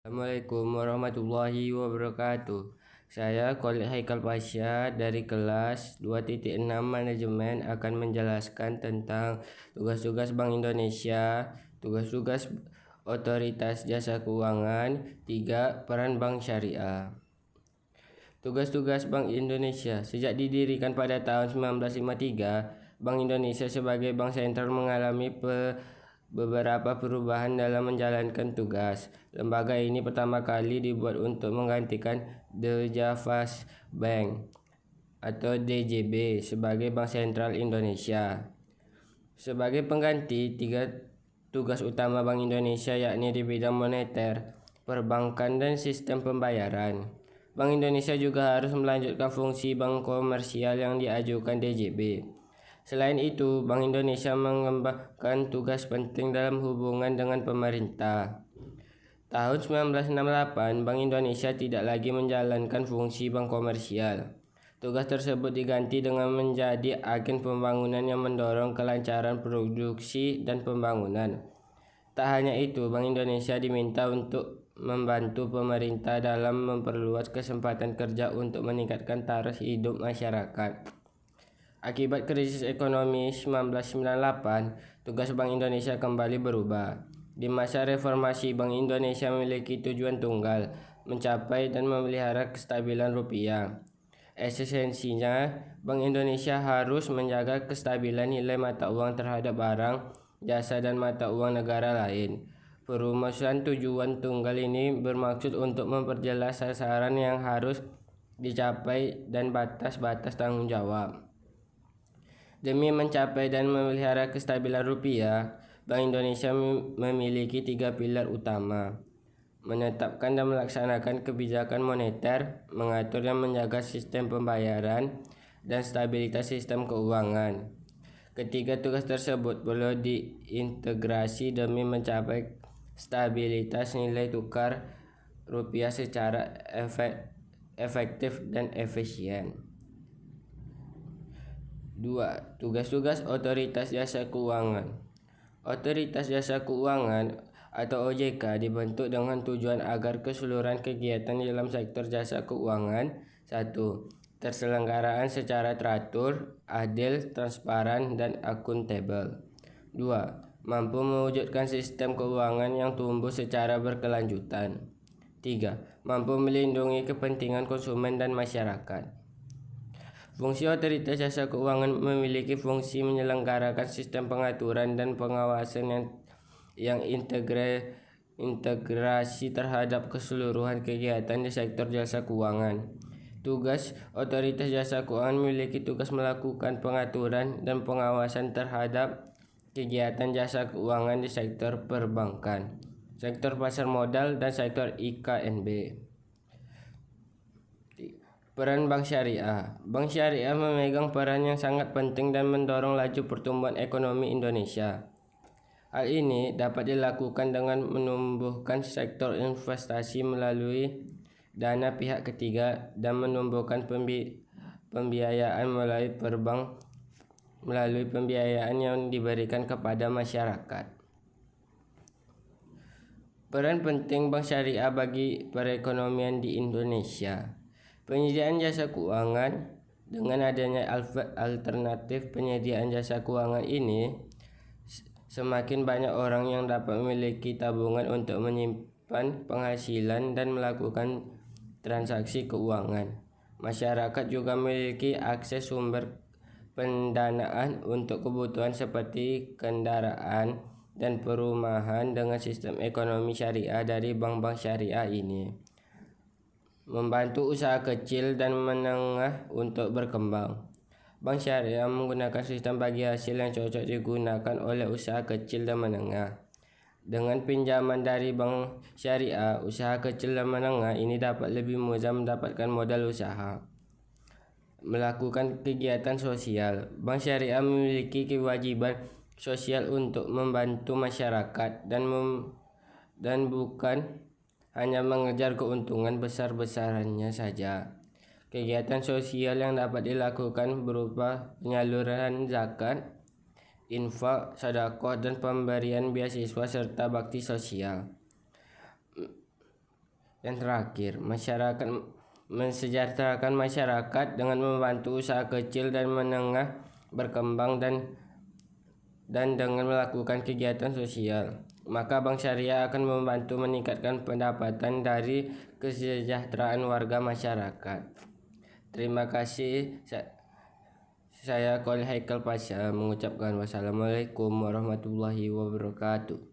Assalamualaikum warahmatullahi wabarakatuh. Saya Khalid Haikal Pasha dari kelas 2.6 Manajemen akan menjelaskan tentang tugas-tugas Bank Indonesia, tugas-tugas Otoritas Jasa Keuangan, 3. Peran Bank Syariah. Tugas-tugas Bank Indonesia. Sejak didirikan pada tahun 1953, Bank Indonesia sebagai bank sentral mengalami beberapa perubahan dalam menjalankan tugas. Lembaga ini pertama kali dibuat untuk menggantikan The Javas Bank atau DJB sebagai Bank Sentral Indonesia. Sebagai pengganti, 3 tugas utama Bank Indonesia yakni di bidang moneter, perbankan, dan sistem pembayaran. Bank Indonesia juga harus melanjutkan fungsi bank komersial yang diajukan DJB. Selain itu, Bank Indonesia mengembangkan tugas penting dalam hubungan dengan pemerintah. Tahun 1968, Bank Indonesia tidak lagi menjalankan fungsi bank komersial. Tugas tersebut diganti dengan menjadi agen pembangunan yang mendorong kelancaran produksi dan pembangunan. Tak hanya itu, Bank Indonesia diminta untuk membantu pemerintah dalam memperluas kesempatan kerja untuk meningkatkan taraf hidup masyarakat. Akibat krisis ekonomi 1998, tugas Bank Indonesia kembali berubah. Di masa reformasi, Bank Indonesia memiliki tujuan tunggal, mencapai dan memelihara kestabilan rupiah. Esensinya, Bank Indonesia harus menjaga kestabilan nilai mata uang terhadap barang, jasa, dan mata uang negara lain. Perumusan tujuan tunggal ini bermaksud untuk memperjelas sasaran yang harus dicapai dan batas-batas tanggung jawab. Demi mencapai dan memelihara kestabilan rupiah, Bank Indonesia memiliki 3 pilar utama: menetapkan dan melaksanakan kebijakan moneter, mengatur dan menjaga sistem pembayaran, dan stabilitas sistem keuangan. Ketiga tugas tersebut perlu diintegrasi demi mencapai stabilitas nilai tukar rupiah secara efektif dan efisien. 2. Tugas-tugas Otoritas Jasa Keuangan. Otoritas Jasa Keuangan atau OJK dibentuk dengan tujuan agar keseluruhan kegiatan dalam sektor jasa keuangan: 1. Terselenggaraan secara teratur, adil, transparan, dan akuntabel. 2. Mampu mewujudkan sistem keuangan yang tumbuh secara berkelanjutan. 3. Mampu melindungi kepentingan konsumen dan masyarakat. Fungsi Otoritas Jasa Keuangan memiliki fungsi menyelenggarakan sistem pengaturan dan pengawasan yang integrasi terhadap keseluruhan kegiatan di sektor jasa keuangan. Tugas Otoritas Jasa Keuangan memiliki tugas melakukan pengaturan dan pengawasan terhadap kegiatan jasa keuangan di sektor perbankan, sektor pasar modal, dan sektor IKNB. Peran Bank Syariah. Bank Syariah memegang peran yang sangat penting dan mendorong laju pertumbuhan ekonomi Indonesia. Hal ini dapat dilakukan dengan menumbuhkan sektor investasi melalui dana pihak ketiga dan menumbuhkan pembiayaan melalui pembiayaan yang diberikan kepada masyarakat. Peran penting Bank Syariah bagi perekonomian di Indonesia. Penyediaan jasa keuangan. Dengan adanya alternatif penyediaan jasa keuangan ini, semakin banyak orang yang dapat memiliki tabungan untuk menyimpan penghasilan dan melakukan transaksi keuangan. Masyarakat juga memiliki akses sumber pendanaan untuk kebutuhan seperti kendaraan dan perumahan dengan sistem ekonomi syariah dari bank-bank syariah ini. Membantu usaha kecil dan menengah untuk berkembang. Bank Syariah menggunakan sistem bagi hasil yang cocok digunakan oleh usaha kecil dan menengah. Dengan pinjaman dari Bank Syariah, usaha kecil dan menengah ini dapat lebih mudah mendapatkan modal usaha. Melakukan kegiatan sosial. Bank Syariah memiliki kewajiban sosial untuk membantu masyarakat dan bukan hanya mengejar keuntungan besar-besarannya saja. Kegiatan sosial yang dapat dilakukan berupa penyaluran zakat, infak, sedekah, dan pemberian beasiswa serta bakti sosial. Yang terakhir, masyarakat mensejahterakan masyarakat dengan membantu usaha kecil dan menengah berkembang dan dengan melakukan kegiatan sosial. Maka Bank Syariah akan membantu meningkatkan pendapatan dari kesejahteraan warga masyarakat. Terima kasih. Saya Khalil Haikal Pasha mengucapkan wassalamualaikum warahmatullahi wabarakatuh.